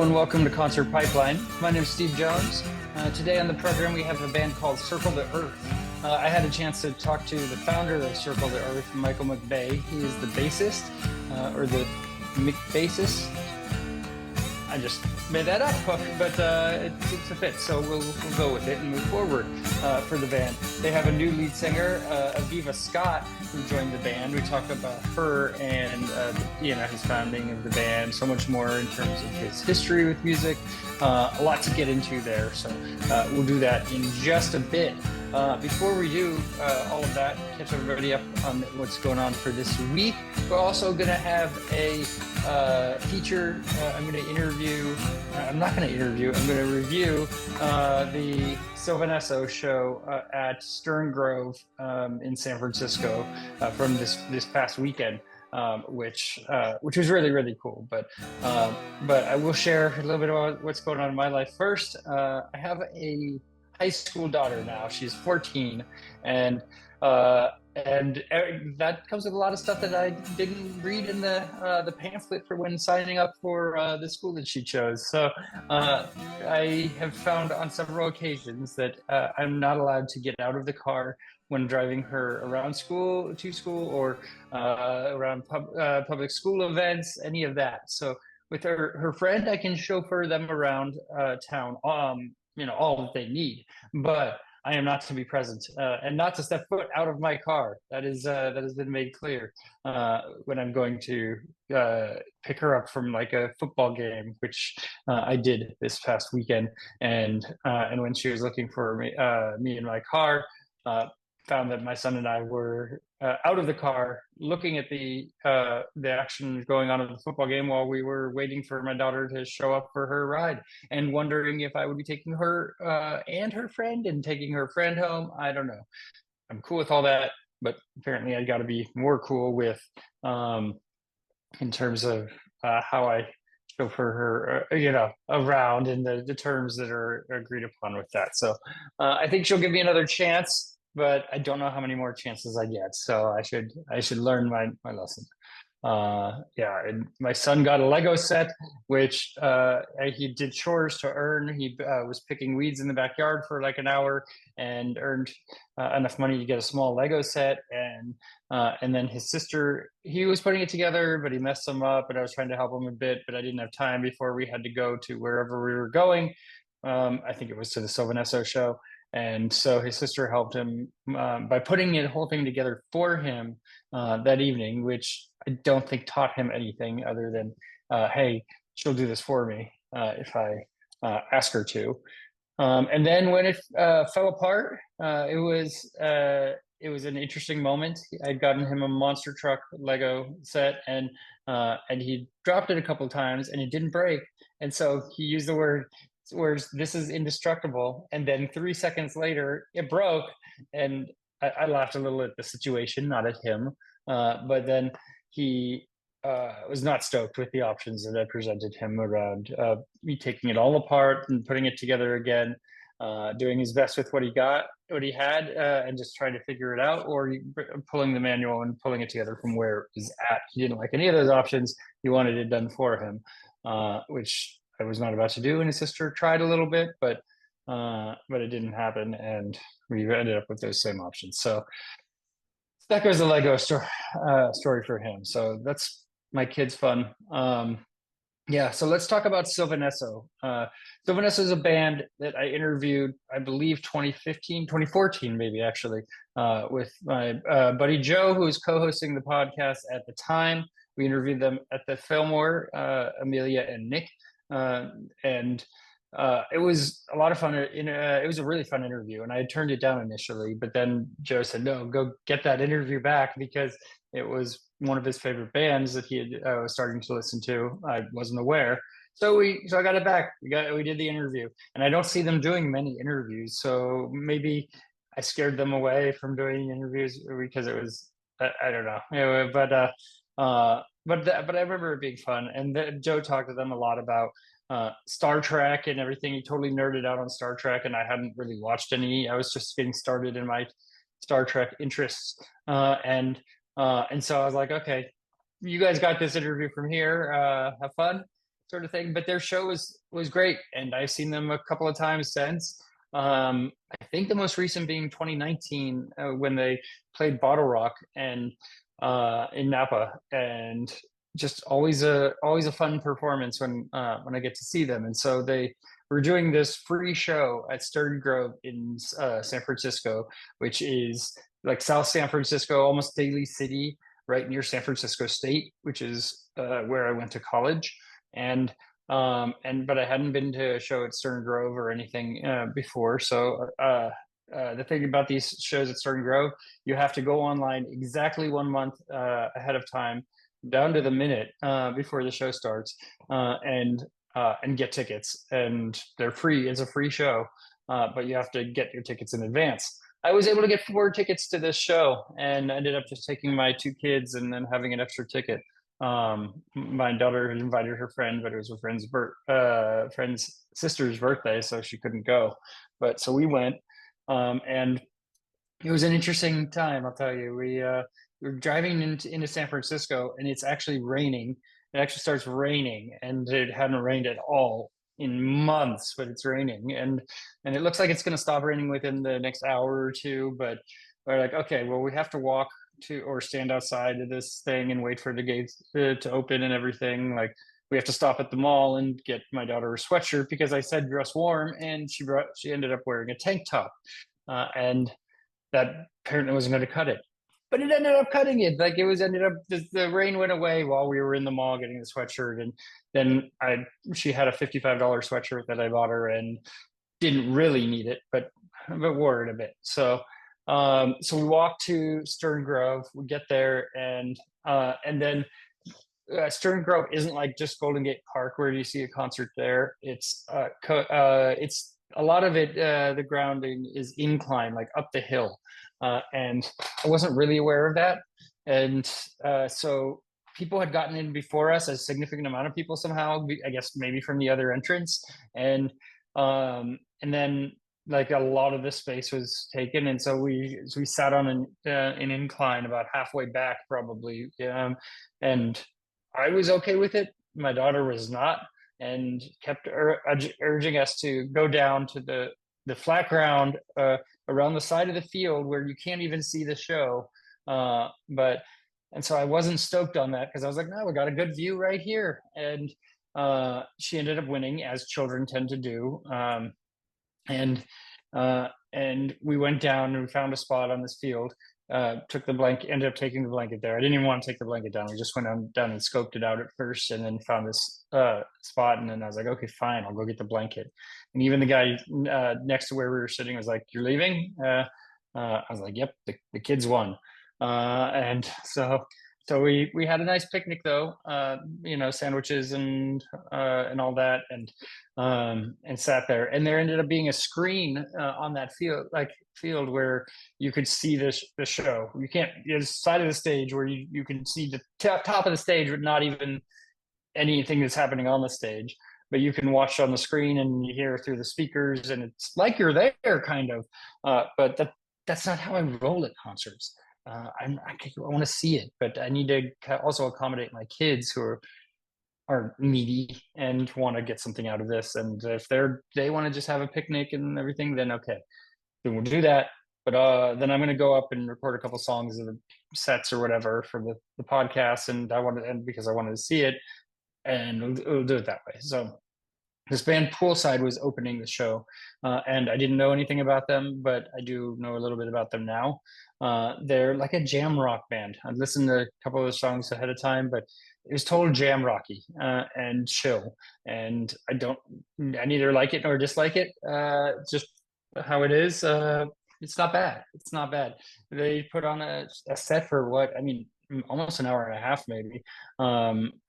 and welcome to Concert Pipeline. My name is Steve Jones. Today on the program we have a band called Circle the Earth. I had a chance to talk to the founder of Circle the Earth, Michael McBay. He is the bassist, or the bassist. I just made that up, but it's a fit, so we'll go with it and move forward for the band. They have a new lead singer, Aviva Scott, who joined the band. We talk about her and his founding of the band, so much more in terms of his history with music. A lot to get into there, so we'll do that in just a bit. Before we do all of that, catch everybody up on what's going on for this week. We're also going to have a feature. I'm going to review the Sylvan Esso show at Stern Grove in San Francisco from this past weekend, which was really, really cool. But I will share a little bit about what's going on in my life first. I have a high school daughter now. She's 14, and that comes with a lot of stuff that I didn't read in the pamphlet for when signing up for the school that she chose. So I have found on several occasions that I'm not allowed to get out of the car when driving her around to school, or around public school events, any of that. So with her friend, I can chauffeur them around town, all that they need, but I am not to be present and not to step foot out of my car. That has been made clear when I'm going to pick her up from like a football game, which I did this past weekend. And when she was looking for me in my car, found that my son and I were out of the car looking at the action going on in the football game while we were waiting for my daughter to show up for her ride, and wondering if I would be taking her and her friend and taking her friend home. I don't know. I'm cool with all that, but apparently I got to be more cool with in terms of how I chauffeur her, around, and the terms that are agreed upon with that. So I think she'll give me another chance, but I don't know how many more chances I get. So I should learn my lesson. And my son got a Lego set, which he did chores to earn. He was picking weeds in the backyard for like an hour and earned enough money to get a small Lego set. And then his sister, he was putting it together, but he messed some up, and I was trying to help him a bit, but I didn't have time before we had to go to wherever we were going. I think it was to the Sylvan Esso show. And so his sister helped him by putting the whole thing together for him that evening, which I don't think taught him anything other than, hey, she'll do this for me if I ask her to. And then when it fell apart, it was an interesting moment. I'd gotten him a monster truck Lego set, and he dropped it a couple of times, and it didn't break. And so he used the words, "This is indestructible," and then 3 seconds later it broke, and I laughed a little at the situation, not at him, but then he was not stoked with the options that I presented him around me taking it all apart and putting it together again, doing his best with what he had, and just trying to figure it out, or pulling the manual and pulling it together from where it was at. He didn't like any of those options. He wanted it done for him, which I was not about to do, and his sister tried a little bit, but it didn't happen, and we ended up with those same options. So that goes the Lego story for him. So that's my kid's fun. So let's talk about Sylvan Esso. Sylvan Esso is a band that I interviewed, I believe 2014 maybe, actually, with my buddy Joe, who was co-hosting the podcast at the time. We interviewed them at the Fillmore, Amelia and Nick. It was a lot of fun. It was a really fun interview, and I had turned it down initially, but then Joe said, "No, go get that interview back," because it was one of his favorite bands that he was starting to listen to. I wasn't aware. So I got it back. We did the interview, and I don't see them doing many interviews. So maybe I scared them away from doing interviews because it was, I don't know. Anyway, but I remember it being fun. And Joe talked to them a lot about Star Trek and everything. He totally nerded out on Star Trek, and I hadn't really watched any. I was just getting started in my Star Trek interests, and so I was like, okay, you guys got this interview from here. Have fun. sort of thing. But their show was great, and I've seen them a couple of times since. I think the most recent being 2019 when they played Bottle Rock and in Napa, and just always a fun performance when I get to see them. And so they were doing this free show at Stern Grove in San Francisco, which is like South San Francisco, almost Daly City, right near San Francisco State, which is where I went to college. But I hadn't been to a show at Stern Grove or anything before. So the thing about these shows at Stern Grove, you have to go online exactly 1 month ahead of time, down to the minute before the show starts, and get tickets. And they're free. It's a free show, but you have to get your tickets in advance. I was able to get 4 tickets to this show, and ended up just taking my 2 kids and then having an extra ticket. My daughter had invited her friend, but it was her friend's sister's birthday, so she couldn't go. But so we went, and it was an interesting time. I'll tell you. We were driving into San Francisco, and it's actually raining. It actually starts raining, and it hadn't rained at all in months, but it's raining, and it looks like it's going to stop raining within the next hour or two. But we're like, okay, well, we have to walk to or stand outside of this thing and wait for the gates to open and everything. Like, we have to stop at the mall and get my daughter a sweatshirt because I said dress warm, and she ended up wearing a tank top, and that apparently wasn't going to cut it. But it ended up cutting it. Like, it was ended up the rain went away while we were in the mall getting the sweatshirt, and then she had a $55 sweatshirt that I bought her and didn't really need it, but wore it a bit. So we walk to Stern Grove. We get there, and then Stern Grove isn't like just Golden Gate Park where you see a concert there. It's a lot of it. The grounding is incline, like up the hill, and I wasn't really aware of that. And so people had gotten in before us, a significant amount of people somehow. I guess maybe from the other entrance, and then like a lot of the space was taken, and so we sat on an incline about halfway back, probably, and I was okay with it. My daughter was not, and kept urging us to go down to the flat ground around the side of the field where you can't even see the show. And so I wasn't stoked on that because I was like, no, we got a good view right here. And she ended up winning, as children tend to do. And we went down and we found a spot on this field. Took the blanket, ended up taking the blanket there. I didn't even want to take the blanket down. We just went down and scoped it out at first, and then found this spot. And then I was like, okay, fine, I'll go get the blanket. And even the guy next to where we were sitting was like, "You're leaving?" I was like, "Yep, the kids won." And so we had a nice picnic though, sandwiches and all that, and sat there. And there ended up being a screen on that field where you could see the show. You can't, the side of the stage where you can see the top of the stage, but not even anything that's happening on the stage. But you can watch on the screen and you hear through the speakers, and it's like you're there, kind of. But that's not how I roll at concerts. I want to see it, but I need to also accommodate my kids who are needy and want to get something out of this. And if they want to just have a picnic and everything, then okay, then we'll do that. But then I'm going to go up and record a couple songs of sets or whatever for the podcast, and because I wanted to see it, and we'll do it that way. So this band Poolside was opening the show, and I didn't know anything about them, but I do know a little bit about them now. They're like a jam rock band. I'd listened to a couple of the songs ahead of time, but it was total jam rocky and chill. And I neither like it nor dislike it. Just how it is. It's not bad. It's not bad. They put on a set for almost an hour and a half maybe,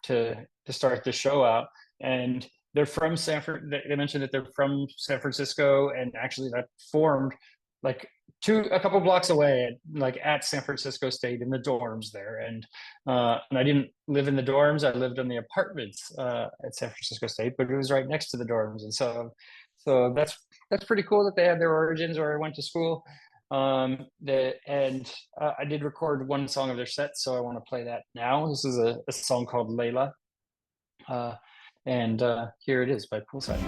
to start the show out. And they're from they mentioned that they're from San Francisco, and actually that formed like a couple blocks away at San Francisco State in the dorms there. And I didn't live in the dorms. I lived in the apartments at San Francisco State, but it was right next to the dorms. And so that's pretty cool that they had their origins where I went to school. I did record one song of their set, so I want to play that now. This is a song called Layla. And here it is by Poolside.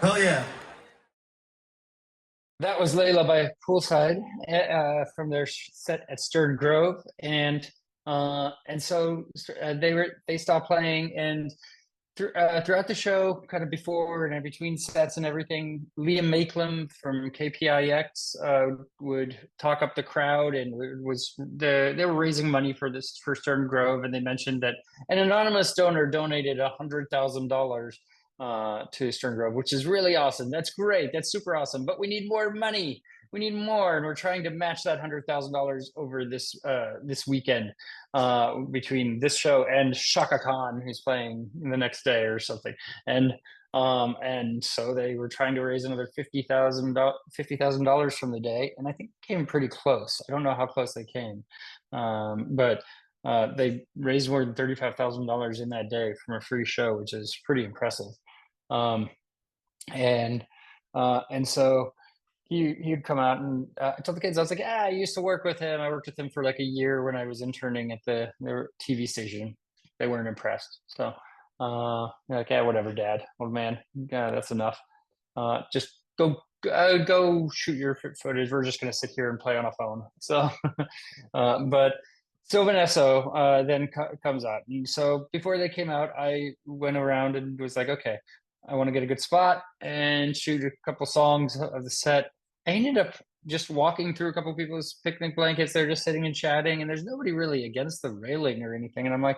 Hell yeah. That was Layla by Poolside from their set at Stern Grove, and so they stopped playing, and Throughout the show, kind of before and in between sets and everything, Liam Makelem from KPIX would talk up the crowd, and they were raising money for Stern Grove, and they mentioned that an anonymous donor donated $100,000 to Stern Grove, which is really awesome. That's great. That's super awesome. But we need more money. We need more, and we're trying to match that $100,000 over this weekend between this show and shotokan, who's playing the next day or something. And so they were trying to raise another $50,000 from the day, and I think it came pretty close. I don't know how close they came, but they raised more than $35,000 in that day from a free show, which is pretty impressive. And so he'd come out, and I told the kids, I was like, I used to work with him. I worked with him for like a year when I was interning at the TV station. They weren't impressed. So like, whatever, Dad, old man, that's enough. Just go shoot your footage. We're just going to sit here and play on a phone. So, but Sylvan Esso then comes out. And so before they came out, I went around and was like, okay, I want to get a good spot and shoot a couple songs of the set. I ended up just walking through a couple people's picnic blankets. They're just sitting and chatting, and there's nobody really against the railing or anything. And I'm like,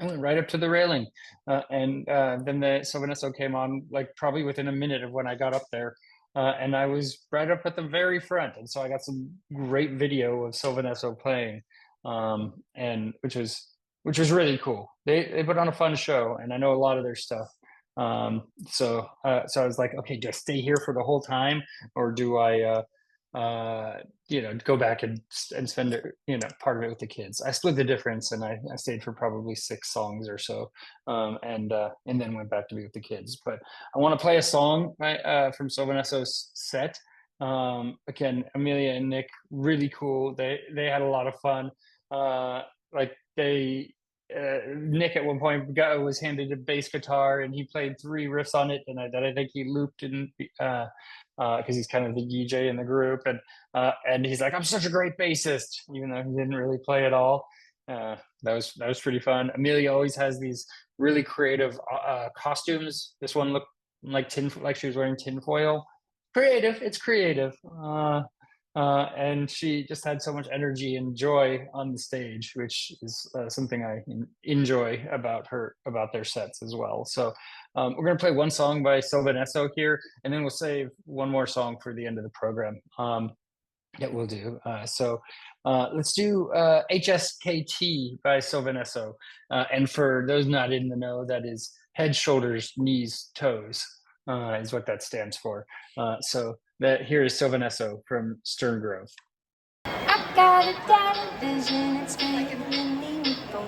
I went right up to the railing. And then the Sylvan Esso came on, like probably within a minute of when I got up there. And I was right up at the very front. And so I got some great video of Sylvan Esso playing, and which was really cool. They put on a fun show, and I know a lot of their stuff. So I was like, okay, do I stay here for the whole time, or do I go back and spend part of it with the kids? I split the difference, and I stayed for probably 6 songs or so, and then went back to be with the kids. But I want to play a song from Sylvan Esso's set. Again, Amelia and Nick, really cool. They had a lot of fun. Nick at one point was handed a bass guitar, and he played 3 riffs on it, and I think he looped in because he's kind of the DJ in the group, and he's like, I'm such a great bassist, even though he didn't really play at all. That was pretty fun. Amelia always has these really creative costumes. This one looked like she was wearing tinfoil. It's creative. And she just had so much energy and joy on the stage, which is something I enjoy about their sets as well. So we're going to play one song by Sylvan Esso here, and then we'll save one more song for the end of the program that we'll do. So let's do HSKT by Sylvan Esso. And for those not in the know, that is head, shoulders, knees, toes is what that stands for. So here is Sylvan Esso from Stern Grove. I got a television, it's making me go.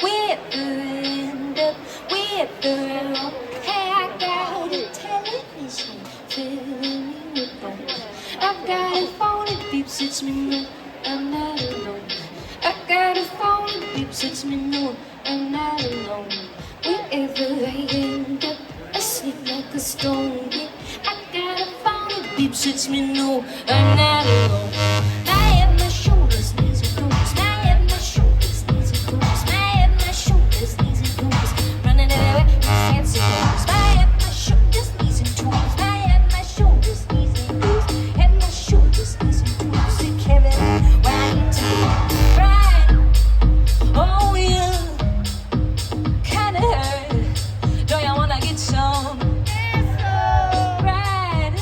Wherever end up, wherever I go. Hey, I got a television, filling me with bones. I got a phone that beeps, it's me, no, I'm not alone. I got a phone that beeps, it's me, no, I'm not alone. Wherever I end up, I sleep like a stone. Yeah, I got a phone that beeps, it's me, no, I'm not alone. I have my shoulders, knees and toes. I have my shoulders, knees and toes. I have my shoulders, knees and toes. Running everywhere with fancy clothes. I have my shoulders, knees and toes. I have my shoulders, knees and toes. Have my shoulders, knees and toes. See Kevin, right to right. Oh yeah, kinda hurt. Don't you wanna get some? Right.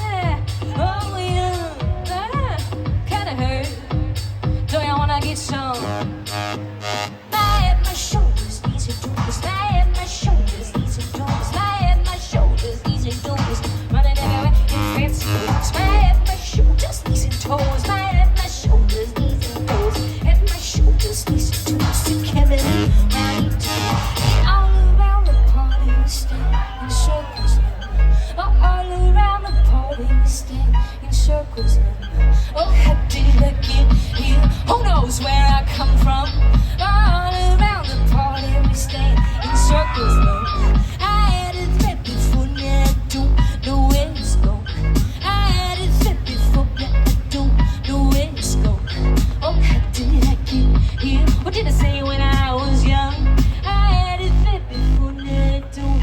Oh yeah, kinda hurt. Don't you wanna get some? I have my shoulders, knees and toes. I have my shoulders, knees and toes. I have my shoulders, knees and toes. Running everywhere in fancy clothes. I have my shoulders, knees and toes. I have my shoulders, knees and toes. Have my shoulders, knees and toes. To Kevin, right? All around the party we stand in circles now. Oh, all around the party we stand in circles now. Oh, how did I get here? Who knows where I come from? All around the party we stand in circles now. I had it fit before, now I don't know where it's going. I had it fit before, now I don't know where it's going. Oh, how did I get here? What did I say when I was young? I had it fit before, now I don't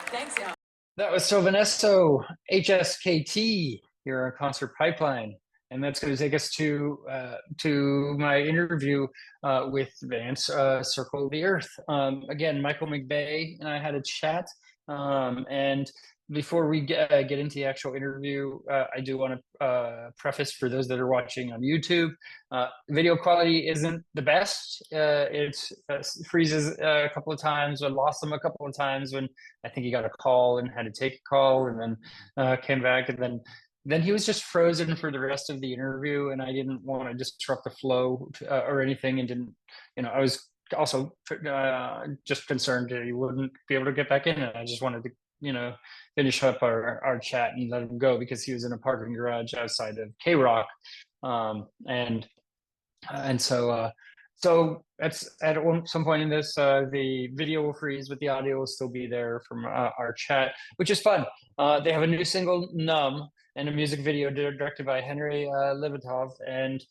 Thanks, y'all. That was Sylvan Esso, HSKT, here on Concert Pipeline. And that's going to take us to my interview with Vance, Circle of the Earth. Again, Michael McBay and I had a chat. And before we get into the actual interview, I do want to preface for those that are watching on YouTube, video quality isn't the best. It freezes a couple of times. I lost them a couple of times when I think he got a call and had to take a call, and then came back, and then he was just frozen for the rest of the interview, and I didn't want to disrupt the flow or anything, and didn't, I was also just concerned that he wouldn't be able to get back in, and I just wanted to, finish up our chat and let him go, because he was in a parking garage outside of K-Rock, and so that's at some point in this, the video will freeze, but the audio will still be there from our chat, which is fun. They have a new single, Numb, and a music video directed by Henry Levatov, and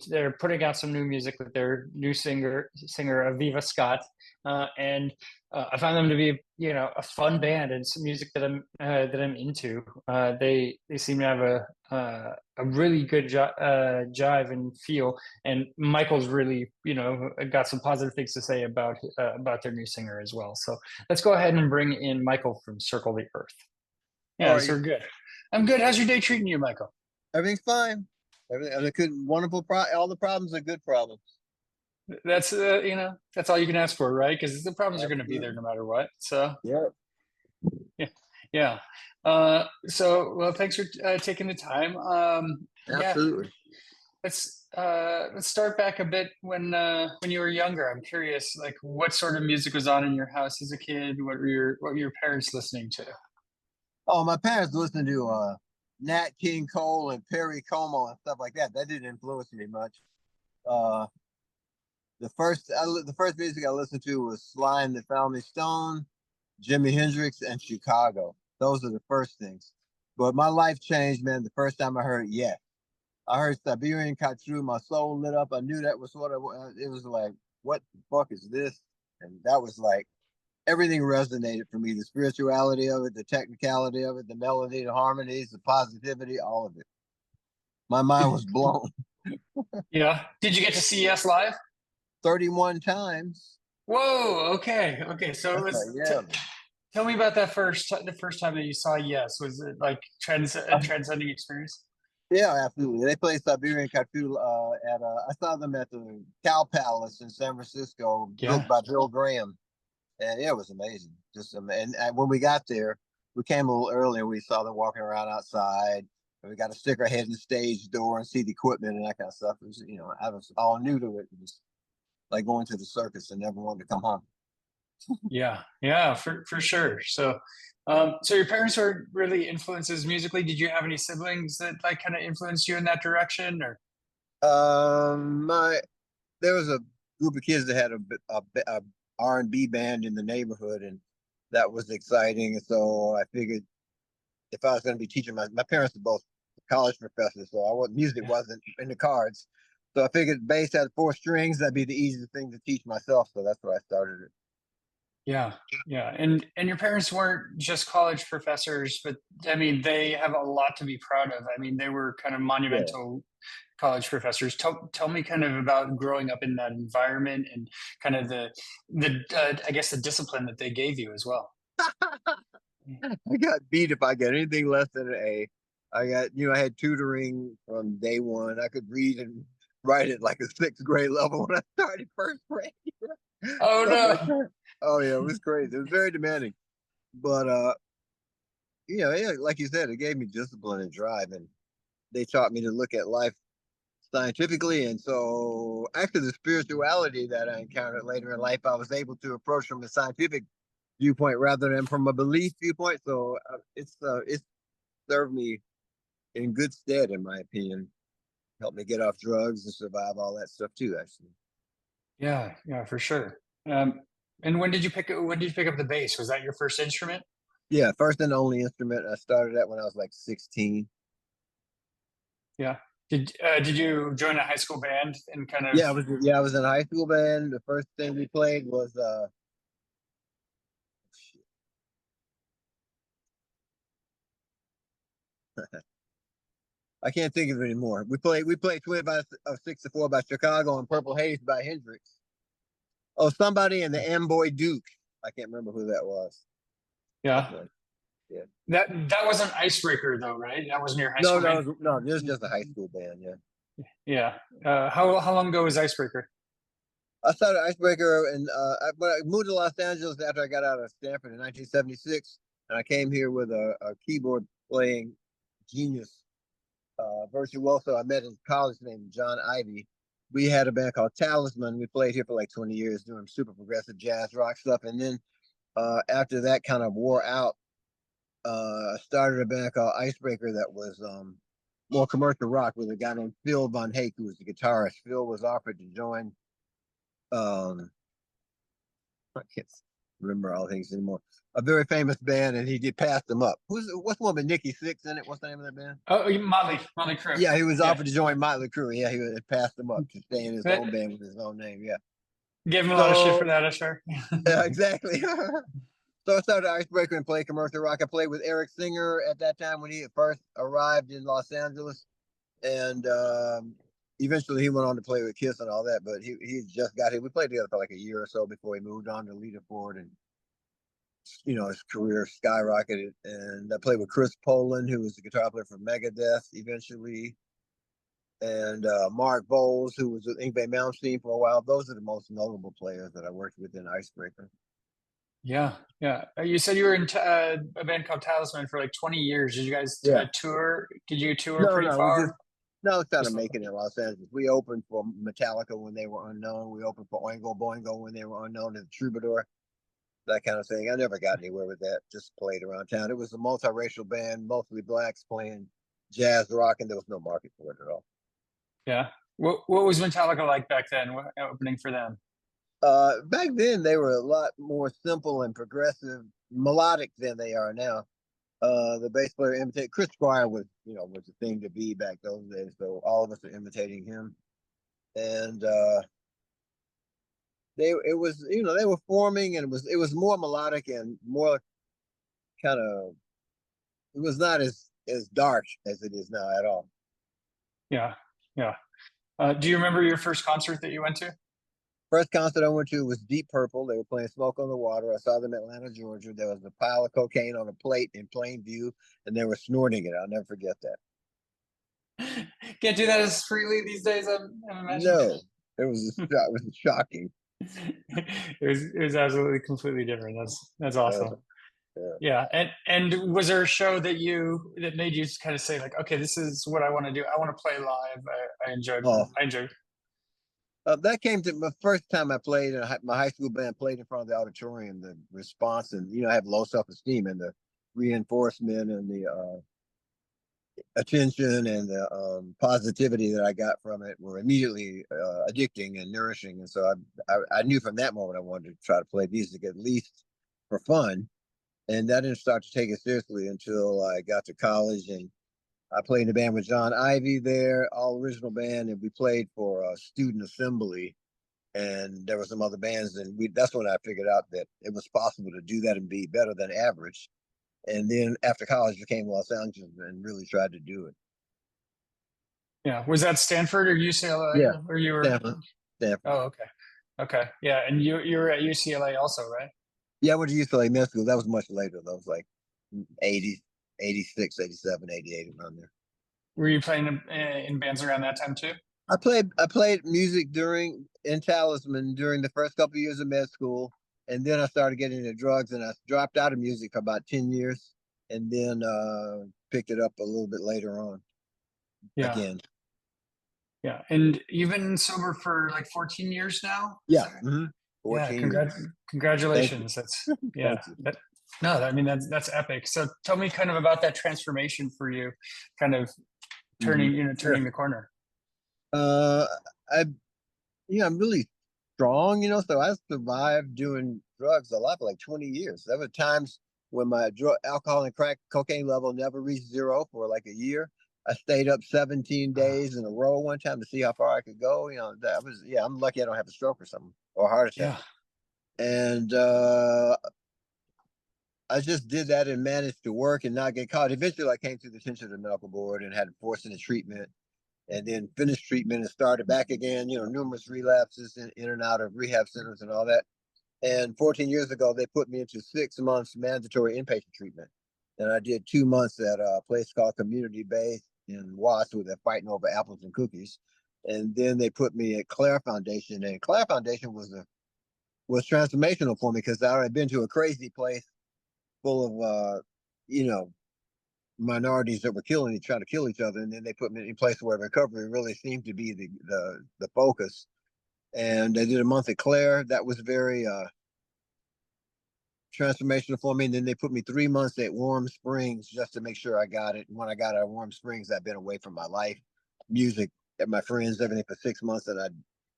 they're putting out some new music with their new singer Aviva Scott, and I find them to be, a fun band, and some music that I'm into. They seem to have a really good jive and feel, and Michael's really, got some positive things to say about their new singer as well. So let's go ahead and bring in Michael from Circle the Earth. Yeah, so we're good. I'm good. How's your day treating you, Michael? Everything's fine. Everything, wonderful. All the problems are good problems. That's that's all you can ask for, right? Because the problems are going to be there no matter what. So yeah. So well, thanks for taking the time. Absolutely. Yeah. Let's start back a bit when you were younger. I'm curious, like, what sort of music was on in your house as a kid? What were your parents listening to? Oh, my parents listened to Nat King Cole and Perry Como and stuff like that. That didn't influence me much. The first music I listened to was Sly and the Family Stone, Jimi Hendrix, and Chicago. Those are the first things. But my life changed, man, the first time I heard Yes. I heard Siberian Khatru, my soul lit up. I knew that was it was like, what the fuck is this? And that was like, everything resonated for me. The spirituality of it, the technicality of it, the melody, the harmonies, the positivity, all of it. My mind was blown. Yeah. Did you get to see Yes live? 31 times. Whoa. Okay. So tell me about the first time that you saw Yes. Was it like a transcending experience? Yeah, absolutely. They played Siberian Khatru I saw them at the Cow Palace in San Francisco, built by Bill Graham. And it was amazing. And when we got there, we came a little early and we saw them walking around outside. And we got to stick our head in the stage door and see the equipment and that kind of stuff. It was, I was all new to it. It was like going to the circus and never wanted to come home. Yeah, for sure. So, so your parents were really influences musically. Did you have any siblings that like kind of influenced you in that direction, or? There was a group of kids that had a R&B band in the neighborhood, and that was exciting. And so I figured if I was going to be teaching, my parents were both college professors, so music wasn't in the cards. So I figured bass had 4 strings, that'd be the easiest thing to teach myself. So that's why I started it. Yeah. And your parents weren't just college professors, but I mean, they have a lot to be proud of. I mean, they were kind of monumental college professors. Tell me kind of about growing up in that environment and kind of the I guess the discipline that they gave you as well. I got beat if I got anything less than an A. I had tutoring from day one. I could read and write at like a 6th grade level when I started 1st grade. Oh no. Oh yeah, it was crazy. It was very demanding. But like you said, it gave me discipline and drive, and they taught me to look at life scientifically. And so after the spirituality that I encountered later in life, I was able to approach from a scientific viewpoint rather than from a belief viewpoint. So it's served me in good stead, in my opinion. Helped me get off drugs and survive all that stuff too, actually. Yeah, for sure. And when did you pick up the bass? Was that your first instrument? Yeah, first and only instrument. I started that when I was like 16. Yeah. Did you join a high school band and kind of? I was in a high school band. The first thing we played was I can't think of it anymore. We played 25 of 64 by Chicago and Purple Haze by Hendrix. Oh, somebody in the Amboy Duke. I can't remember who that was. Yeah. Yeah. That wasn't Icebreaker though, right? That wasn't your high No, school band? no, this is just a high school band. Yeah. Yeah. How long ago was Icebreaker? I started Icebreaker and when I moved to Los Angeles after I got out of Stanford in 1976, and I came here with a keyboard playing genius, virtuoso I met in college named John Ivy. We had a band called Talisman. We played here for like 20 years doing super progressive jazz rock stuff. And then after that kind of wore out, I started a band called Icebreaker that was more commercial rock with a guy named Phil Von Hake, who was the guitarist. Phil was offered to join I can't remember all things anymore. A very famous band, and he did pass them up. What's one with Nikki Sixx in it? What's the name of that band? Oh, Motley Crue. Yeah, he was Yeah. offered to join Motley Crue. Yeah, he had passed them up to stay in his own band with his own name. Yeah. Gave him a lot of shit for that, I'm sure. Yeah, exactly. So I started Icebreaker and played commercial rock. I played with Eric Singer at that time when he first arrived in Los Angeles, and eventually he went on to play with Kiss and all that. But he just got here. We played together for like a year or so before he moved on to Lita Ford, and his career skyrocketed. And I played with Chris Poland, who was the guitar player for Megadeth eventually, and Mark Bowles, who was with Yngwie Malmsteen for a while. Those are the most notable players that I worked with in Icebreaker. Yeah. You said you were in a band called Talisman for like 20 years. Did you guys tour? Did you tour pretty far? No, trying to make it in Los Angeles. We opened for Metallica when they were unknown. We opened for Oingo Boingo when they were unknown, and Troubadour, that kind of thing. I never got anywhere with that. Just played around town. It was a multiracial band, mostly blacks playing jazz rock, and there was no market for it at all. Yeah. What was Metallica like back then? Opening for them? Back then they were a lot more simple and progressive, melodic than they are now. The bass player imitated Chris Squire was the thing to be back those days. So all of us are imitating him, and they were forming, and it was more melodic and more kind of. It was not as dark as it is now at all. Yeah. Do you remember your first concert that you went to? First concert I went to was Deep Purple. They were playing Smoke on the Water. I saw them in Atlanta, Georgia. There was a pile of cocaine on a plate in plain view, and they were snorting it. I'll never forget that. Can't do that as freely these days, I'm imagining. No, it was shocking. It was absolutely completely different. That's awesome. Yeah. And was there a show that made you kind of say like, okay, this is what I want to do. I want to play live. I enjoyed. That came to my first time I played in my high school band, played in front of the auditorium. The response, and I have low self-esteem, and the reinforcement and the attention and the positivity that I got from it were immediately addicting and nourishing. And so I knew from that moment I wanted to try to play music at least for fun. And I didn't start to take it seriously until I got to college, and I played in a band with John Ivy there, all original band, and we played for a student assembly, and there were some other bands, and that's when I figured out that it was possible to do that and be better than average. And then after college, I came to Los Angeles and really tried to do it. Yeah. Was that Stanford or UCLA? Yeah. Or you were Stanford. Oh, okay. Yeah. And you were at UCLA also, right? Yeah, I went to UCLA Med School. That was much later. That was like 80, 86, 87, 88, around there. Were you playing in bands around that time too? I played music in Talisman during the first couple of years of med school, and then I started getting into drugs, and I dropped out of music for about 10 years, and then picked it up a little bit later on. Yeah. Again. Yeah. And you've been sober for like 14 years now? Yeah. Mm-hmm. 14 years. Congratulations. That's that's epic. So tell me kind of about that transformation for you, kind of turning the corner. I'm really strong, so I survived doing drugs a lot for like 20 years. There were times when my alcohol and crack cocaine level never reached zero for like a year. I stayed up 17 days in a row one time to see how far I could go. I'm lucky I don't have a stroke or something or a heart attack. Yeah. And I just did that and managed to work and not get caught. Eventually, I came to the attention of the medical board and had to force into treatment, and then finished treatment and started back again. Numerous relapses in and out of rehab centers and all that. And 14 years ago, they put me into 6 months mandatory inpatient treatment. And I did 2 months at a place called Community Bay in Watts, where they're fighting over apples and cookies. And then they put me at Claire Foundation, and Claire Foundation was transformational for me because I had been to a crazy place full of minorities that were trying to kill each other, and then they put me in a place where recovery really seemed to be the focus. And I did a month at Claire. That was very transformational for me. And then they put me 3 months at Warm Springs just to make sure I got it. And when I got out of Warm Springs, I've been away from my life, music, and my friends, everything for 6 months, and I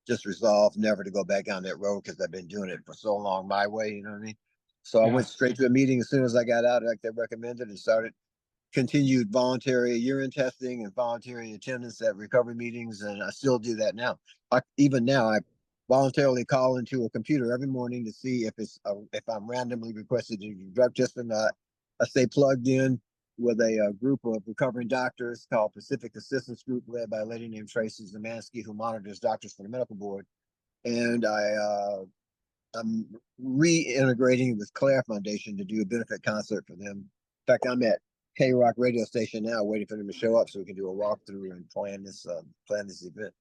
just resolved never to go back down that road because I've been doing it for so long my way. You know what I mean? So I went straight to a meeting as soon as I got out, like they recommended, and continued voluntary urine testing and voluntary attendance at recovery meetings, and I still do that now. Even now, I voluntarily call into a computer every morning to see if I'm randomly requested to do drug testing. I stay plugged in with a group of recovering doctors called Pacific Assistance Group, led by a lady named Tracy Zemansky, who monitors doctors for the medical board. And I'm reintegrating with Claire Foundation to do a benefit concert for them. In fact, I'm at K-Rock radio station now, waiting for them to show up so we can do a walkthrough and plan this event.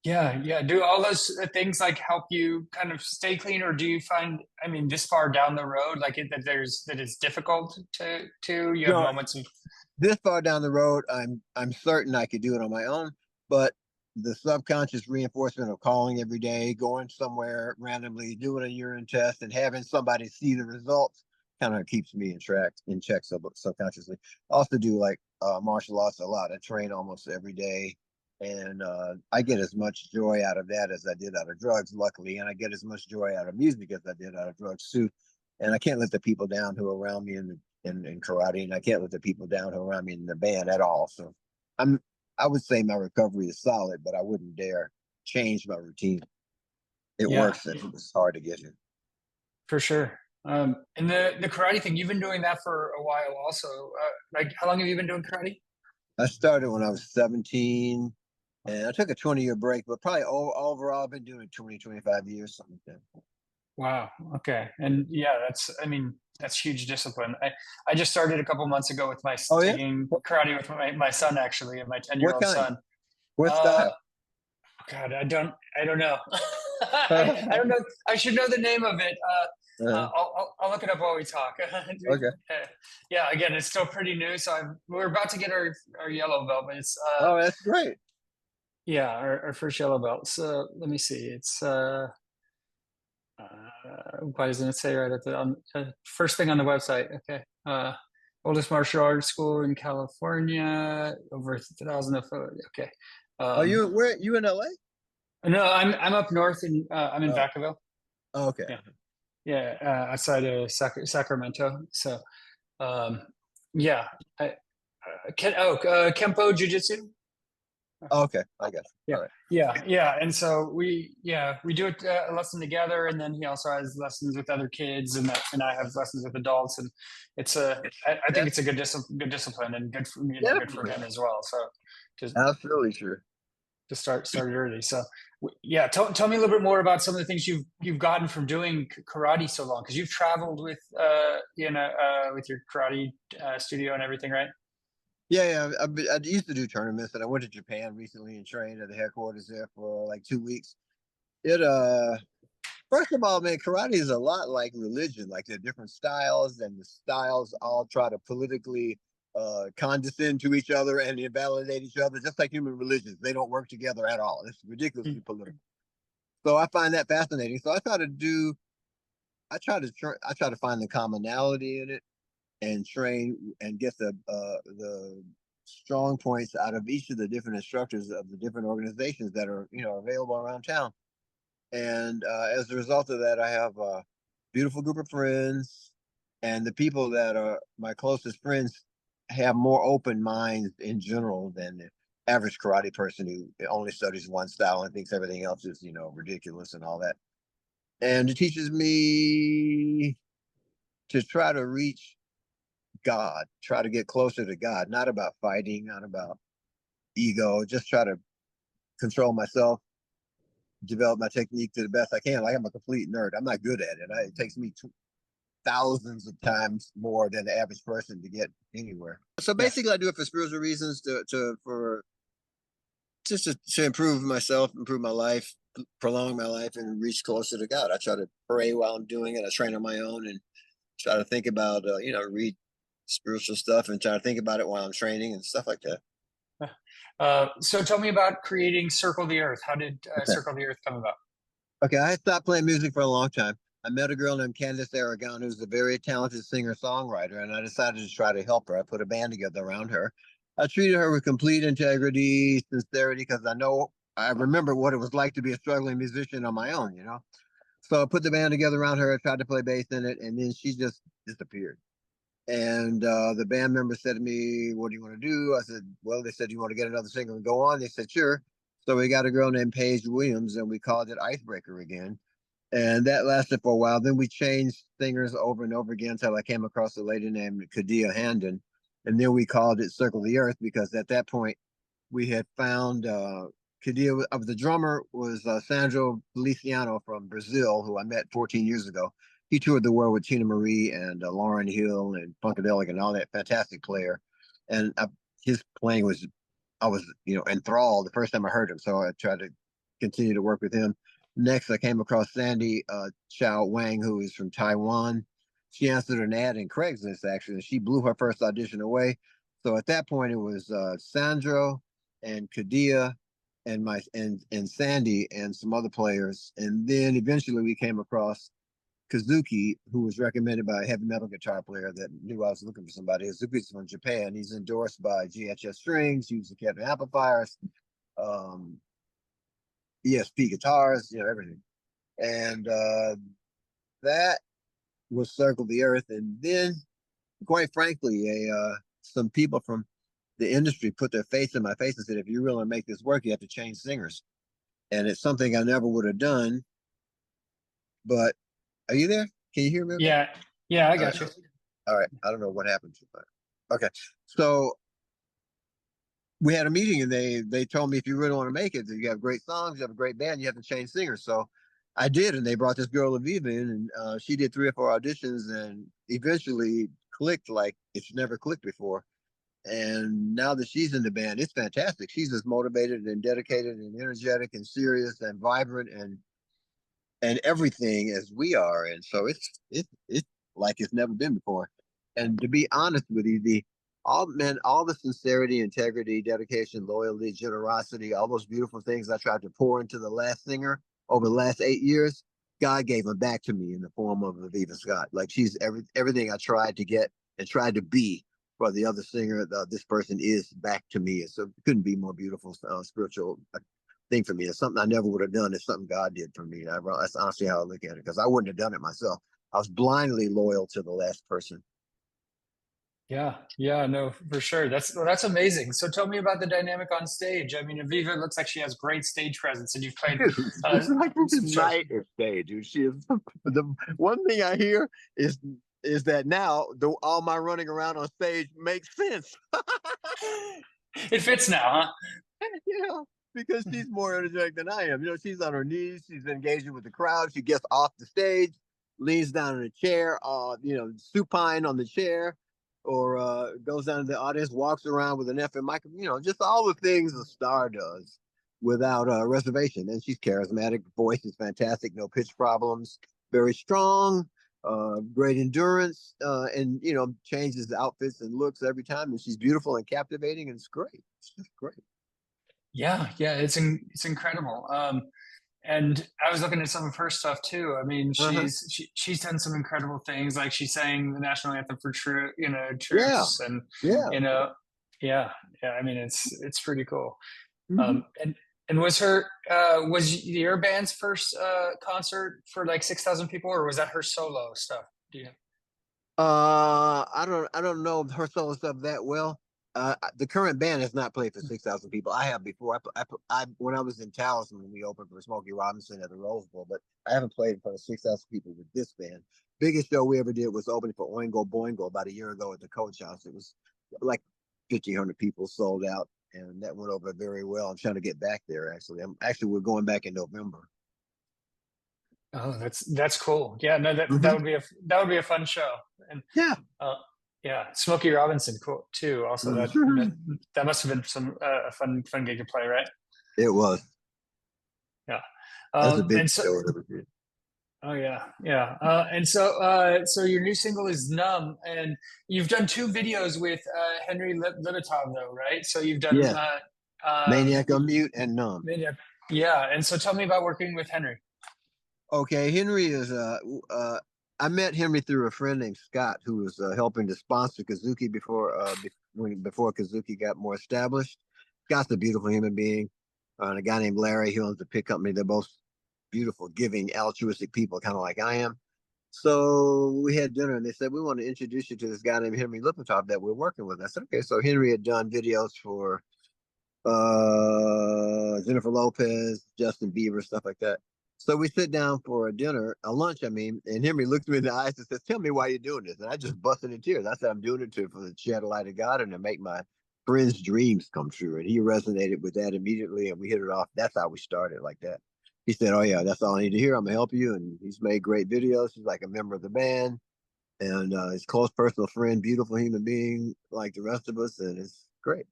Yeah. Do all those things like help you kind of stay clean, or do you find, this far down the road, like that it's difficult to you have moments of this far down the road? I'm certain I could do it on my own, but the subconscious reinforcement of calling every day, going somewhere randomly, doing a urine test, and having somebody see the results kind of keeps me in check subconsciously. I also do like martial arts a lot. I train almost every day, and I get as much joy out of that as I did out of drugs, luckily, and I get as much joy out of music as I did out of drugs too. And I can't let the people down who are around me in karate, and I can't let the people down who are around me in the band at all. So I would say my recovery is solid, but I wouldn't dare change my routine. It works, and it was hard to get here. For sure. And the karate thing, you've been doing that for a while also. Like, how long have you been doing karate? I started when I was 17, and I took a 20-year break, but probably overall I've been doing it 25 years, something like that. Wow. Okay. And yeah, that's huge discipline. I just started a couple months ago with taking karate with my son, actually, and my 10-year-old son. What style? God, I don't know. I don't know. I should know the name of it. I'll look it up while we talk. Okay. Yeah. Again, it's still pretty new, so we're about to get our yellow belt, but it's oh, that's great. Yeah, our first yellow belt. So let me see. It's why doesn't it say right at the first thing on the website? Okay. Oldest martial arts school in California, over 1,000 of okay. Are you in LA? No, I'm up north I'm in Vacaville. Oh, okay. Yeah, outside of Sacramento. So, yeah. Kempo Jiu-Jitsu. Okay, I guess. Yeah, right. yeah. And so we do a lesson together, and then he also has lessons with other kids, and I have lessons with adults, and it's I think it's a good discipline, and good for me, good for him as well. So, absolutely true. To start early. So, yeah, tell me a little bit more about some of the things you've gotten from doing karate so long, because you've traveled with with your karate studio and everything, right? Yeah. I used to do tournaments, and I went to Japan recently and trained at the headquarters there for like 2 weeks. First of all, man, karate is a lot like religion. Like, there are different styles, and the styles all try to politically condescend to each other and invalidate each other, just like human religions. They don't work together at all. It's ridiculously political. So I find that fascinating. So I try to find the commonality in it, and train and get the strong points out of each of the different instructors of the different organizations that are available around town. And as a result of that, I have a beautiful group of friends, and the people that are my closest friends have more open minds in general than the average karate person who only studies one style and thinks everything else is ridiculous and all that. And it teaches me to try to reach God, try to get closer to God, not about fighting, not about ego, just try to control myself, develop my technique to the best I can. Like I'm a complete nerd. I'm not good at it. It takes me thousands of times more than the average person to get anywhere. So basically, I do it for spiritual reasons, to improve myself, improve my life, prolong my life, and reach closer to God. I try to pray while I'm doing it. I train on my own and try to think about, read spiritual stuff and try to think about it while I'm training and stuff like that. So tell me about creating Circle the Earth. How did Okay. Circle the Earth come about? Okay, I stopped playing music for a long time. I met a girl named Candace Aragon, who's a very talented singer-songwriter, and I decided to try to help her. I put a band together around her. I treated her with complete integrity, sincerity, because I remember what it was like to be a struggling musician on my own, So I put the band together around her, I tried to play bass in it, and then she just disappeared. And the band member said to me, "What do you want to do?" I said, "Well," they said, "You want to get another singer and go on?" They said, "Sure." So we got a girl named Paige Williams, and we called it Ice Breaker again. And that lasted for a while. Then we changed singers over and over again until I came across a lady named Kadia Handon. And then we called it Circle the Earth because at that point we had found Kadia, the drummer was Sandro Feliciano from Brazil, who I met 14 years ago. He toured the world with Tina Marie and Lauryn Hill and Funkadelic and all that, fantastic player. And his playing was, I was, enthralled the first time I heard him. So I tried to continue to work with him. Next, I came across Sandy Chow Wang, who is from Taiwan. She answered an ad in Craigslist, actually, and she blew her first audition away. So at that point, it was Sandro and Kadia and Sandy and some other players. And then eventually we came across Kazuki, who was recommended by a heavy metal guitar player that knew I was looking for somebody. Kazuki's from Japan. He's endorsed by GHS Strings, uses Kevin amplifiers, ESP guitars, everything. And that was Circle the Earth. And then, quite frankly, some people from the industry put their face in my face and said, "If you really want to make this work, you have to change singers." And it's something I never would have done. But are you there? Can you hear me? Okay? Yeah, I got you. All right. I don't know what happened to it. Okay. So we had a meeting and they told me, if you really want to make it, you have great songs, you have a great band, you have to change singers. So I did, and they brought this girl Aviva in, and she did 3 or 4 auditions and eventually clicked like it's never clicked before. And now that she's in the band, it's fantastic. She's as motivated and dedicated and energetic and serious and vibrant and everything as we are. And so it's like it's never been before. And to be honest with you, all the sincerity, integrity, dedication, loyalty, generosity, all those beautiful things I tried to pour into the last singer over the last 8 years, God gave them back to me in the form of Aviva Scott. Like she's everything I tried to get and tried to be for the other singer. This person is back to me. So it couldn't be more beautiful spiritual thing for me. It's something I never would have done. It's something God did for me. That's honestly how I look at it, because I wouldn't have done it myself. I was blindly loyal to the last person. Yeah, no, for sure. That's amazing. So tell me about the dynamic on stage. I mean, Aviva looks like she has great stage presence, and you've played. It's like night and day, dude. She is. The one thing I hear is that now all my running around on stage makes sense. It fits now, huh? Because she's more energetic than I am. She's on her knees. She's engaging with the crowd. She gets off the stage, leans down in a chair, supine on the chair, or goes down to the audience, walks around with an FM microphone, just all the things a star does without reservation. And she's charismatic. Voice is fantastic. No pitch problems. Very strong. Great endurance. And changes outfits and looks every time. And she's beautiful and captivating. And it's great. It's just great. Yeah, it's incredible. And I was looking at some of her stuff too. I mean, she's done some incredible things. Like she sang the national anthem for troops, and I mean, it's pretty cool. And was your band's first concert for like 6,000 people, or was that her solo stuff? Do you know? I don't know her solo stuff that well. The current band has not played for 6,000 people. I have before. I when I was in Talisman, we opened for Smokey Robinson at the Rose Bowl, but I haven't played in front of 6,000 people with this band. biggest show we ever did was opening for Oingo Boingo about a year ago at the Coach House. It was like 1,500 people, sold out, and that went over very well. I'm trying to get back there. We're going back in November. Oh, that's cool. Yeah, no, that would be a fun show. And Yeah. yeah, Smokey Robinson, cool too. Also, that must have been some a fun gig to play, right? It was. Yeah. That's a big And so, show I ever did. oh yeah, yeah. And so, so your new single is "Numb," and you've done two videos with Henry Libetov, though, right? So you've done Yeah. Maniac on Mute and Numb. Maniac. Yeah. And so, tell me about working with Henry. Okay, Henry is I met Henry through a friend named Scott who was helping to sponsor Kazuki before Kazuki got more established. Scott's a beautiful human being. And a guy named Larry, he owns a pit company. They're both beautiful, giving, altruistic people, kind of like I am. So we had dinner, and they said, we want to introduce you to this guy named Henry Lippincott that we're working with. I said, okay. So Henry had done videos for Jennifer Lopez, Justin Bieber, stuff like that. So we sit down for a lunch, and Henry looked me in the eyes and says, tell me why you're doing this. And I just busted in tears. I said, I'm doing it for the shed light of God and to make my friends' dreams come true. And he resonated with that immediately, and we hit it off. That's how we started, like that. He said, oh yeah, that's all I need to hear. I'm gonna help you. And he's made great videos. He's like a member of the band, and his close personal friend, beautiful human being like the rest of us. And it's great.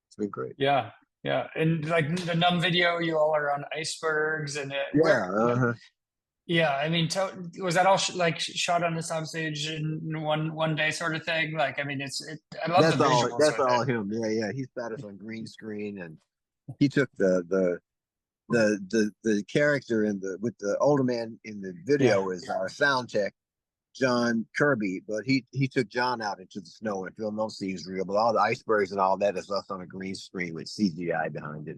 It's been great. Yeah. Yeah. And like the Numb video, you all are on icebergs and yeah. I mean, was that all shot on the soundstage in one day sort of thing? Like, I mean, I love the visuals. That's all him. Yeah. He sat us on green screen, and he took the character with the older man in the video is our sound tech, John Kirby, but he took John out into the snow and filmed those scenes real, but all the icebergs and all that is us on a green screen with CGI behind it.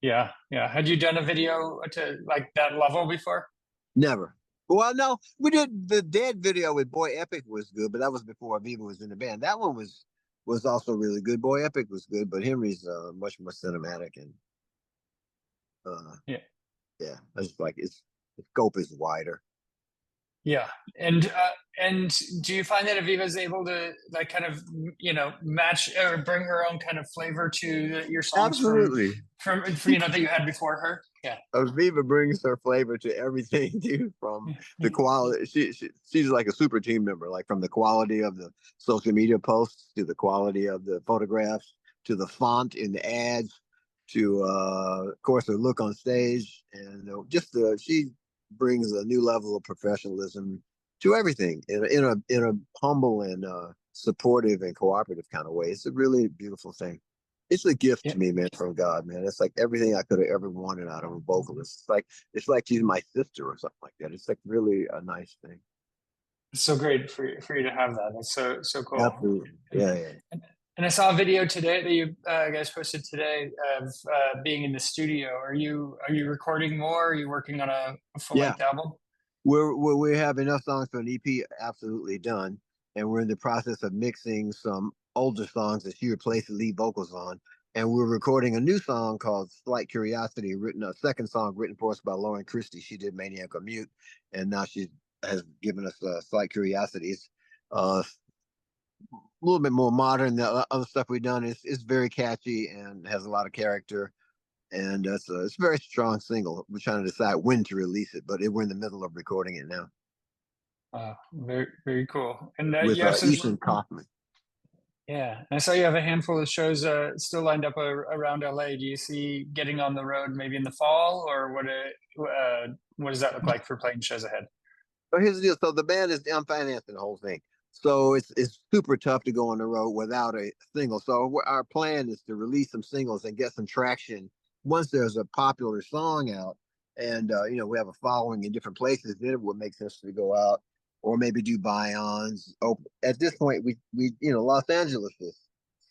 Yeah. Had you done a video to like that level before? Never. Well, no, we did the Dead video with Boy Epic was good, but that was before Aviva was in the band. That one was also really good. Boy Epic was good, but Henry's much more cinematic and yeah. I just like the scope is wider. Yeah, and do you find that Aviva is able to like kind of match or bring her own kind of flavor to your songs? Absolutely. From that you had before her? Yeah. Aviva brings her flavor to everything, dude. From the quality, she's like a super team member. Like from the quality of the social media posts to the quality of the photographs to the font in the ads to of course her look on stage, and she brings a new level of professionalism to everything in a humble and supportive and cooperative kind of way. It's a really beautiful thing. It's a gift to me, man, from God, man. It's like everything I could have ever wanted out of a vocalist. It's like she's my sister or something like that. It's like really a nice thing. It's so great for you to have that. That's so cool. Absolutely. Yeah. And I saw a video today that you guys posted today of being in the studio. Are you recording more? Are you working on a full-length album? We have enough songs for an EP absolutely done, and we're in the process of mixing some older songs that she replaced the lead vocals on, and we're recording a new song called Slight Curiosity, a second song written for us by Lauren Christie. She did Maniac on Mute, and now she has given us Slight Curiosities. A little bit more modern than the other stuff we've done. It's very catchy and has a lot of character, and it's a very strong single. We're trying to decide when to release it, but we're in the middle of recording it now. Very, very cool. And with Ethan Kaufman. Yeah, I saw you have a handful of shows still lined up around LA. Do you see getting on the road maybe in the fall, or what does that look like for playing shows ahead? So here's the deal. So the band I'm financing the whole thing. So it's super tough to go on the road without a single. So our plan is to release some singles and get some traction once there's a popular song out, and we have a following in different places. Then it would make sense to go out or maybe do buy-ons. At this point, we Los Angeles is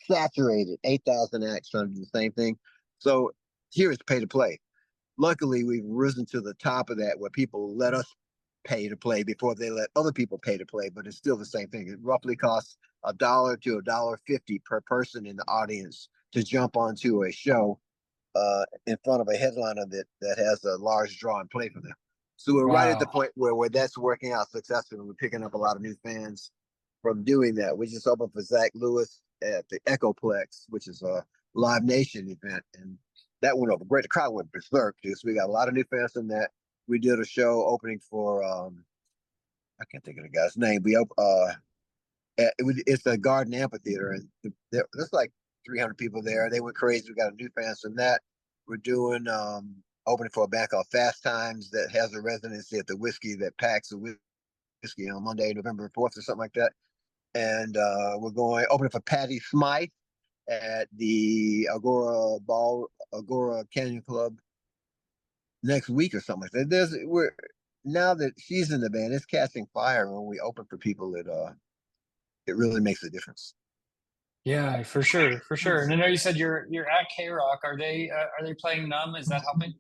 saturated, 8,000 acts trying to do the same thing. So here it's pay to play. Luckily, we've risen to the top of that where people let us pay to play before they let other people pay to play, but it's still the same thing. It roughly costs $1 to $1.50 per person in the audience to jump onto a show in front of a headliner that has a large draw and play for them. So we're right at the Wow. point where that's working out successfully. We're picking up a lot of new fans from doing that. We just opened for Zach Lewis at the Echoplex, which is a Live Nation event, and that went over great. The crowd went berserk, too. So we got a lot of new fans from that. We did a show opening for I can't think of the guy's name. It's the Garden Amphitheater, and there's like 300 people there. They went crazy. We got a new fans from that. We're doing opening for a band called Fast Times that has a residency at the Whiskey that packs the whiskey on Monday, November 4th or something like that. And we're going opening for Patty Smythe at the Agora Canyon Club next week or something like that. Now that she's in the band, it's catching fire. When we open for people, it really makes a difference. Yeah, for sure, for sure. And I know you said you're at K Rock. Are they playing Numb? Is that helping?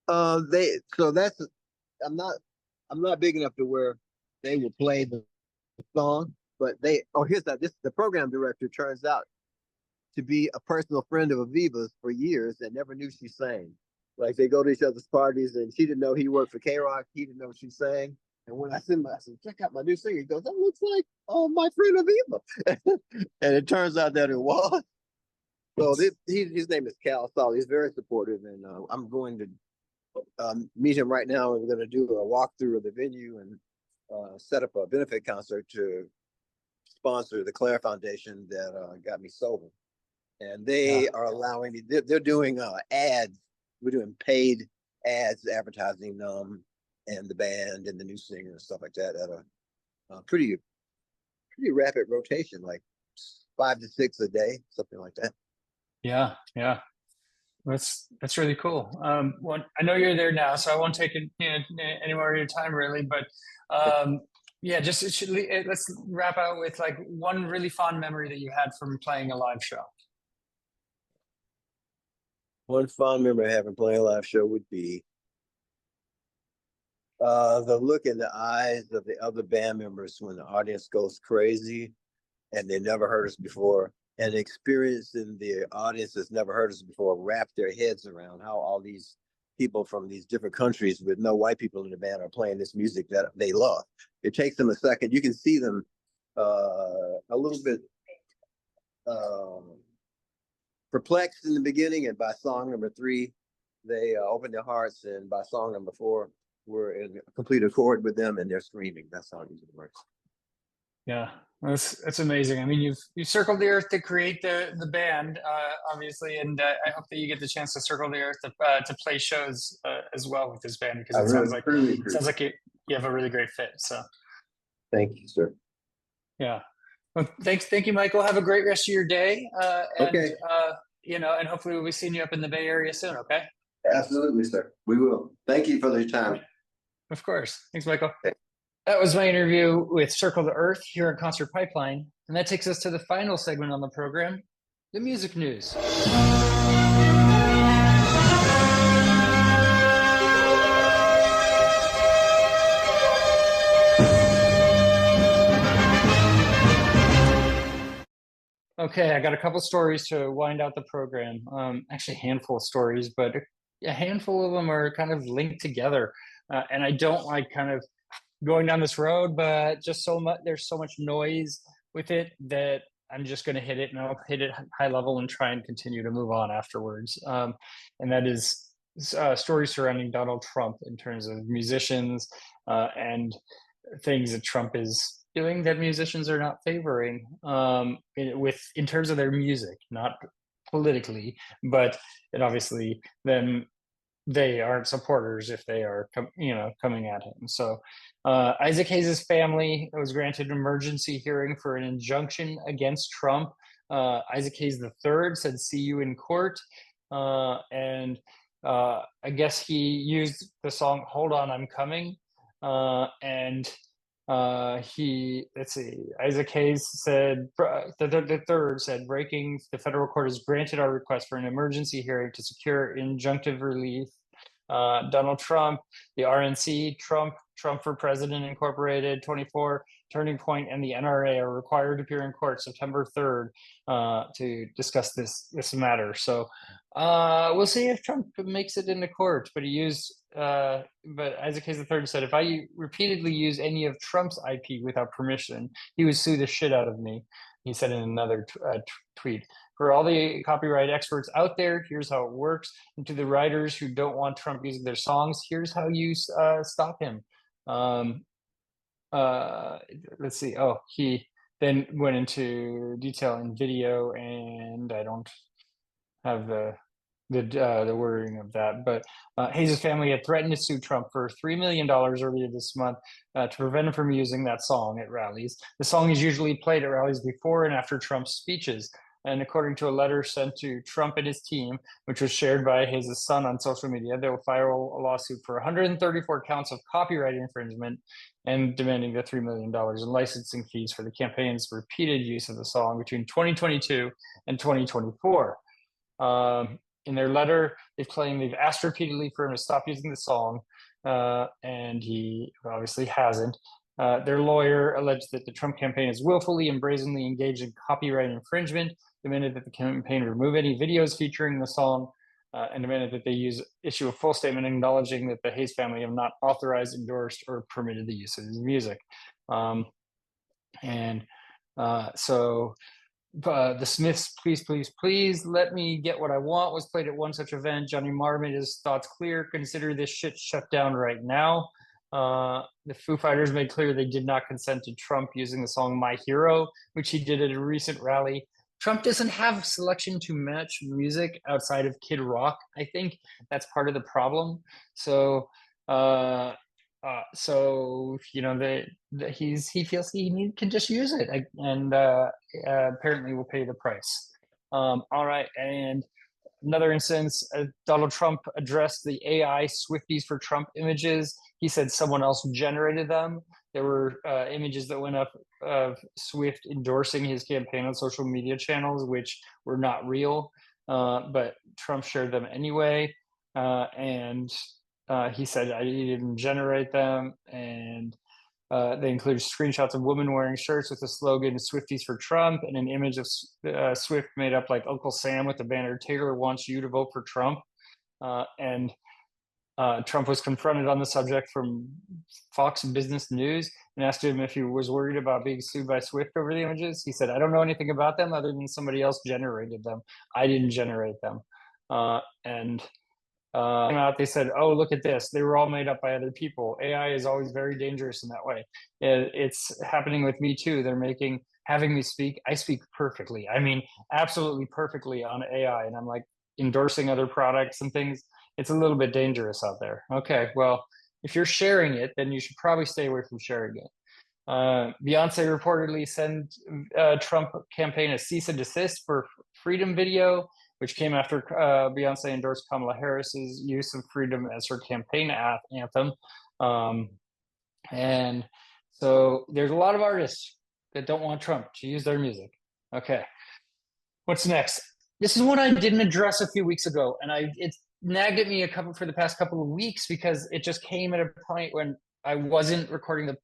I'm not big enough to where they will play the song, but the program director turns out to be a personal friend of Aviva's for years and never knew she sang. Like they go to each other's parties, and she didn't know he worked for K Rock. He didn't know she sang. And when I said, check out my new singer, he goes, that looks like my friend Aviva. And it turns out that it was. So his name is Cal Saul. He's very supportive, and I'm going to meet him right now. And we're going to do a walkthrough of the venue and set up a benefit concert to sponsor the Claire Foundation that got me sober. And they are allowing me, they're doing ads. We're doing paid ads advertising and the band and the new singer and stuff like that at a pretty rapid rotation, like 5 to 6 a day, something like that. Yeah, yeah. That's really cool. Well, I know you're there now, so I won't take any more of your time, really. But yeah, let's wrap out with like one really fond memory that you had from playing a live show. One fond memory I have from playing a live show would be the look in the eyes of the other band members when the audience goes crazy and they never heard us before, and experiencing the audience that's never heard us before wrap their heads around how all these people from these different countries with no white people in the band are playing this music that they love. It takes them a second. You can see them a little bit perplexed in the beginning, and by song number 3, they open their hearts, and by song number 4, we're in complete accord with them, and they're screaming. That's how it usually works. Yeah, that's amazing. I mean, you've circled the earth to create the band, obviously, and I hope that you get the chance to circle the earth to play shows as well with this band, because sounds like you have a really great fit. So, thank you, sir. Yeah. Well, thank you, Michael. Have a great rest of your day. Okay. And hopefully we'll be seeing you up in the Bay Area soon. Okay. Absolutely, sir. We will. Thank you for your time. Of course. Thanks, Michael. Okay. That was my interview with Circle the Earth here at Concert Pipeline. And that takes us to the final segment on the program, the music news. Okay, I got a couple stories to wind out the program. Actually, a handful of stories, but a handful of them are kind of linked together. And I don't like kind of going down this road, but just there's so much noise with it that I'm just going to hit it, and I'll hit it high level and try and continue to move on afterwards. And that is stories surrounding Donald Trump in terms of musicians and things that Trump is doing that musicians are not favoring in terms of their music, not politically, but it obviously then they aren't supporters if they are coming at him. So Isaac Hayes' family was granted an emergency hearing for an injunction against Trump. Isaac Hayes III said, "See you in court." And I guess he used the song "Hold On, I'm Coming." Isaac Hayes said, the third said, "Breaking, the federal court has granted our request for an emergency hearing to secure injunctive relief. Donald Trump, the RNC, Trump for President Incorporated, 24, Turning Point, and the NRA are required to appear in court September 3rd to discuss this matter." So we'll see if Trump makes it into court, but he used but Isaac Hayes III said, if I repeatedly use any of Trump's IP without permission, he would sue the shit out of me. He said in another tweet. For all the copyright experts out there, here's how it works. And to the writers who don't want Trump using their songs, here's how you stop him. Let's see. Oh, he then went into detail in video, and I don't have the wording of that, but Hayes' family had threatened to sue Trump for $3 million earlier this month to prevent him from using that song at rallies. The song is usually played at rallies before and after Trump's speeches. And according to a letter sent to Trump and his team, which was shared by Hayes' son on social media, they will file a lawsuit for 134 counts of copyright infringement and demanding the $3 million in licensing fees for the campaign's repeated use of the song between 2022 and 2024. In their letter, they've claimed they've asked repeatedly for him to stop using the song, and he obviously hasn't. Their lawyer alleged that the Trump campaign is willfully and brazenly engaged in copyright infringement, demanded that the campaign remove any videos featuring the song, and demanded that they issue a full statement acknowledging that the Hayes family have not authorized, endorsed, or permitted the use of his music. The Smiths' Please, Please, Please Let Me Get What I Want was played at one such event. Johnny Marr made his thoughts clear. Consider this shit shut down right now. The Foo Fighters made clear they did not consent to Trump using the song My Hero, which he did at a recent rally. Trump doesn't have selection to match music outside of Kid Rock. I think that's part of the problem. So you know, he feels he can just use it, and apparently will pay the price. All right, and another instance, Donald Trump addressed the AI Swifties for Trump images. He said someone else generated them. There were images that went up of Swift endorsing his campaign on social media channels, which were not real, but Trump shared them anyway, and he said I didn't generate them, and they included screenshots of women wearing shirts with the slogan "Swifties for Trump" and an image of Swift made up like Uncle Sam with the banner "Taylor wants you to vote for Trump." And Trump was confronted on the subject from Fox Business News and asked him if he was worried about being sued by Swift over the images. He said, "I don't know anything about them other than somebody else generated them. I didn't generate them." Came out, they said, "Oh, look at this. They were all made up by other people. AI is always very dangerous in that way. It's happening with me too. They're having me speak. I speak perfectly. I mean, absolutely perfectly on AI. And I'm like endorsing other products and things. It's a little bit dangerous out there." Okay, well, if you're sharing it, then you should probably stay away from sharing it. Beyonce reportedly sent Trump campaign a cease and desist for Freedom video, which came after Beyonce endorsed Kamala Harris's use of freedom as her campaign anthem. And so there's a lot of artists that don't want Trump to use their music. Okay, what's next? This is one I didn't address a few weeks ago, and it nagged at me for the past couple of weeks because it just came at a point when I wasn't recording the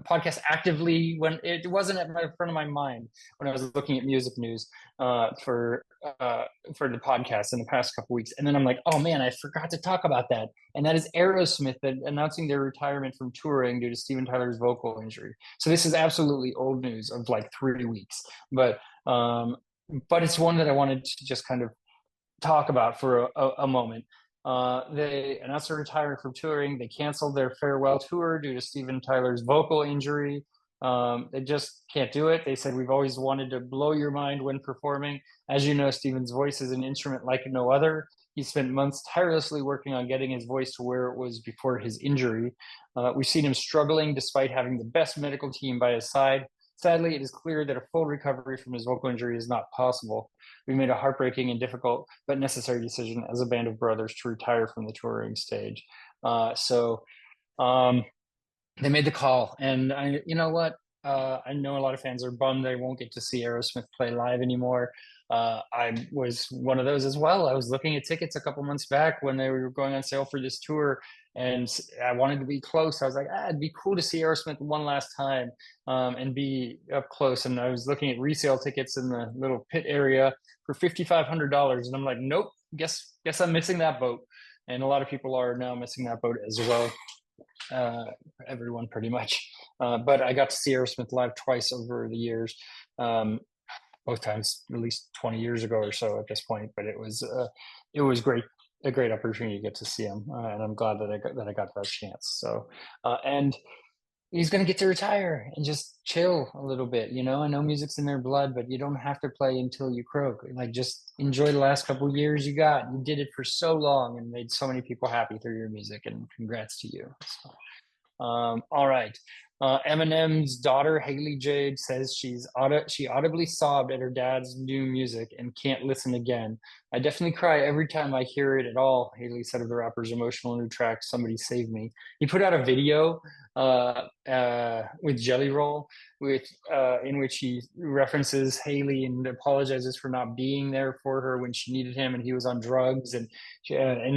podcast actively, when it wasn't at the front of my mind when I was looking at music news for the podcast in the past couple of weeks. And then I'm like, oh man, I forgot to talk about that. And that is Aerosmith announcing their retirement from touring due to Steven Tyler's vocal injury. So this is absolutely old news of like 3 weeks, but it's one that I wanted to just kind of talk about for a moment. They announced their retirement from touring. They canceled their farewell tour due to Steven Tyler's vocal injury. They just can't do it. They said, "We've always wanted to blow your mind when performing. As you know, Steven's voice is an instrument like no other. He spent months tirelessly working on getting his voice to where it was before his injury. We've seen him struggling despite having the best medical team by his side. Sadly, it is clear that a full recovery from his vocal injury is not possible. We made a heartbreaking and difficult but necessary decision as a band of brothers to retire from the touring stage." They made the call, and you know what? I know a lot of fans are bummed they won't get to see Aerosmith play live anymore. I was one of those as well. I was looking at tickets a couple months back when they were going on sale for this tour, and I wanted to be close. I was like, it'd be cool to see Aerosmith one last time and be up close. And I was looking at resale tickets in the little pit area for $5,500, and I'm like, nope, guess I'm missing that boat. and a lot of people are now missing that boat as well. Everyone pretty much. But I got to see Aerosmith live twice over the years. Both times at least 20 years ago or so at this point, but it was great, a great opportunity to get to see him, and I'm glad that I got that chance. So, and he's going to get to retire and just chill a little bit. You know, I know music's in their blood, but you don't have to play until you croak. Like, just enjoy the last couple of years you got. You did it for so long and made so many people happy through your music, and congrats to you. So, all right. Eminem's daughter, Haley Jade, says she audibly sobbed at her dad's new music and can't listen again. I definitely cry every time I hear it at all, Haley said of the rapper's emotional new track, Somebody Save Me. He put out a video with Jelly Roll in which he references Haley and apologizes for not being there for her when she needed him and he was on drugs and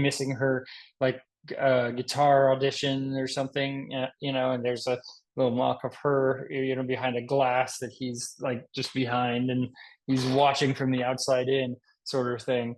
missing her like guitar audition or something, you know, and there's a little mock of her, you know, behind a glass that he's like just behind and he's watching from the outside in sort of thing.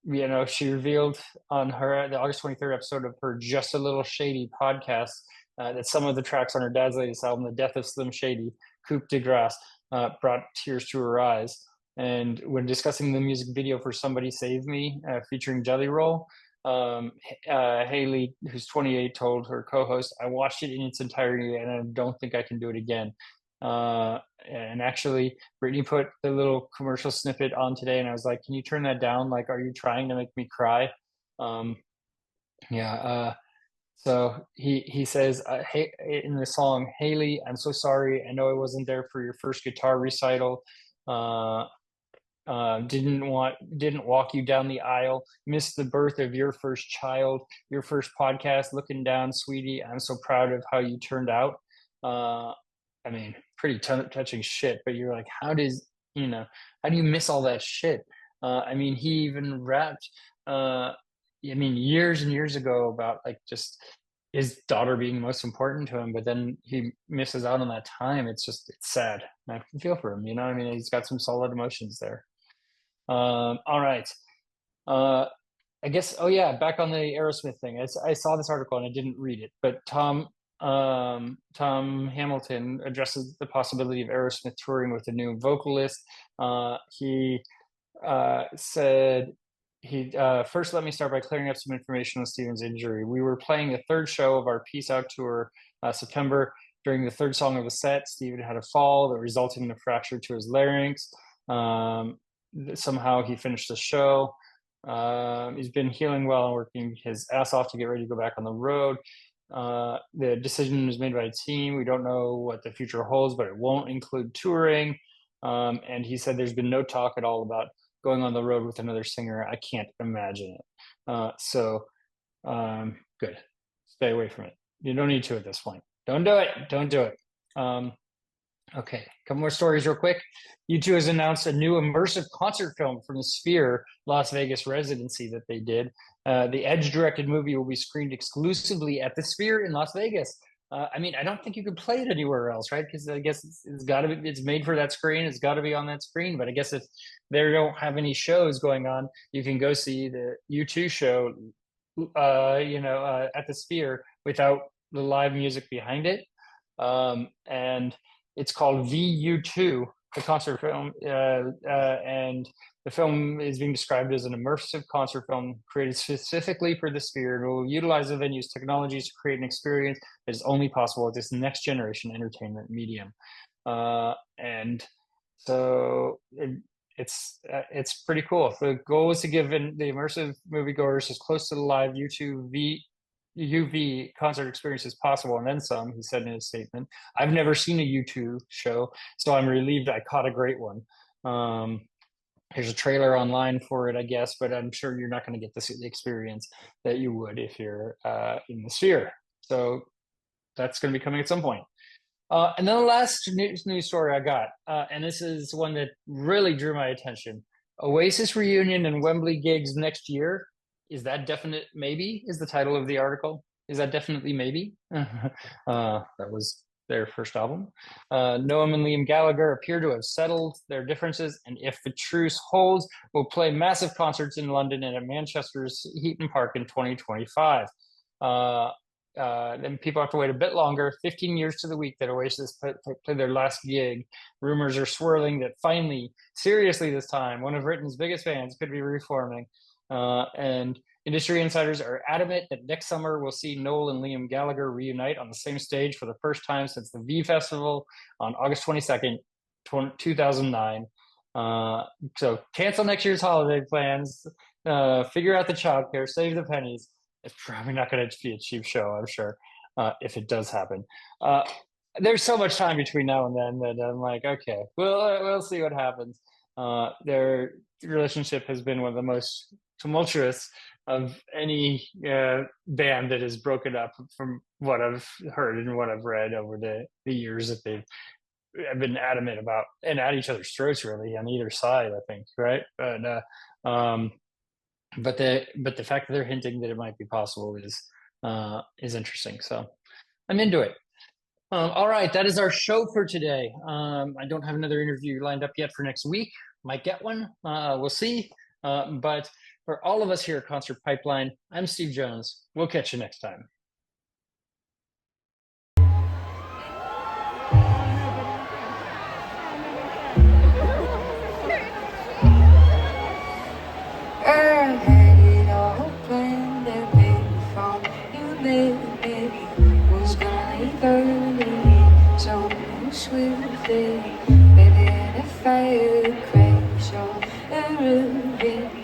You know, she revealed on the August 23rd episode of her Just a Little Shady podcast that some of the tracks on her dad's latest album, The Death of Slim Shady, Coupe de Grace, brought tears to her eyes. And when discussing the music video for Somebody Save Me, featuring Jelly Roll, Haley, who's 28, told her co-host, I watched it in its entirety and I don't think I can do it again. And actually, Brittany put the little commercial snippet on today and I was like, can you turn that down? Like, are you trying to make me cry? So he says, hey, in the song, Haley, I'm so sorry. I know I wasn't there for your first guitar recital. Didn't walk you down the aisle, missed the birth of your first child, your first podcast, looking down, sweetie. I'm so proud of how you turned out. I mean, pretty touching shit, but you're like, how do you miss all that shit? I mean, he even rapped, years and years ago about like just his daughter being most important to him, but then he misses out on that time. It's sad. I can feel for him, you know. I mean, he's got some solid emotions there. All right. I guess, oh yeah, back on the Aerosmith thing. I saw this article and I didn't read it, but Tom Hamilton addresses the possibility of Aerosmith touring with a new vocalist. He said, first, let me start by clearing up some information on Steven's injury. We were playing the third show of our Peace Out tour, September. During the third song of the set, Steven had a fall that resulted in a fracture to his larynx. Somehow he finished the show. He's been healing well and working his ass off to get ready to go back on the road. The decision was made by a team. We don't know what the future holds, but it won't include touring. And he said there's been no talk at all about going on the road with another singer. I can't imagine it. Good. Stay away from it. You don't need to at this point. Don't do it. Don't do it. Okay, a couple more stories real quick. U2 has announced a new immersive concert film from the Sphere Las Vegas residency that they did. The Edge-directed movie will be screened exclusively at the Sphere in Las Vegas. I mean, I don't think you could play it anywhere else, right? Because I guess it's made for that screen. It's got to be on that screen. But I guess if they don't have any shows going on, you can go see the U2 show, at the Sphere without the live music behind it. And it's called VU2, the concert film, and the film is being described as an immersive concert film created specifically for the Sphere. It will utilize the venue's technologies to create an experience that is only possible with this next generation entertainment medium. And so it's pretty cool. The goal is to give the immersive moviegoers as close to the live UV concert experience as possible, and then some, he said in his statement. I've never seen a U2 show, so I'm relieved I caught a great one. There's a trailer online for it, I guess, but I'm sure you're not going to get the experience that you would if you're in the Sphere. So that's going to be coming at some point. And then the last news story I got, and this is one that really drew my attention. Oasis reunion and Wembley gigs next year. Is that definite maybe is the title of the article. Is that definitely maybe? That was their first album. Noam and Liam Gallagher appear to have settled their differences, and if the truce holds, will play massive concerts in London and at Manchester's Heaton Park in 2025. Then people have to wait a bit longer, 15 years to the week that Oasis play their last gig. Rumors are swirling that finally, seriously this time, one of Britain's biggest bands could be reforming. And industry insiders are adamant that next summer we'll see Noel and Liam Gallagher reunite on the same stage for the first time since the V Festival on August 22nd, 2009. So cancel next year's holiday plans, figure out the childcare, save the pennies. It's probably not going to be a cheap show, I'm sure, if it does happen. There's so much time between now and then that I'm like, okay, we'll see what happens. Their relationship has been one of the most tumultuous of any band that is broken up, from what I've heard and what I've read over the years that they've been adamant about and at each other's throats, really, on either side, I think, right? But the fact that they're hinting that it might be possible is interesting. So I'm into it. All right, that is our show for today. I don't have another interview lined up yet for next week. Might get one. We'll see. But for all of us here at Concert Pipeline, I'm Steve Jones. We'll catch you next time. I had it all planned that before you met me. Was gonna leave early, so swiftly. But then a fire crashed on the roof.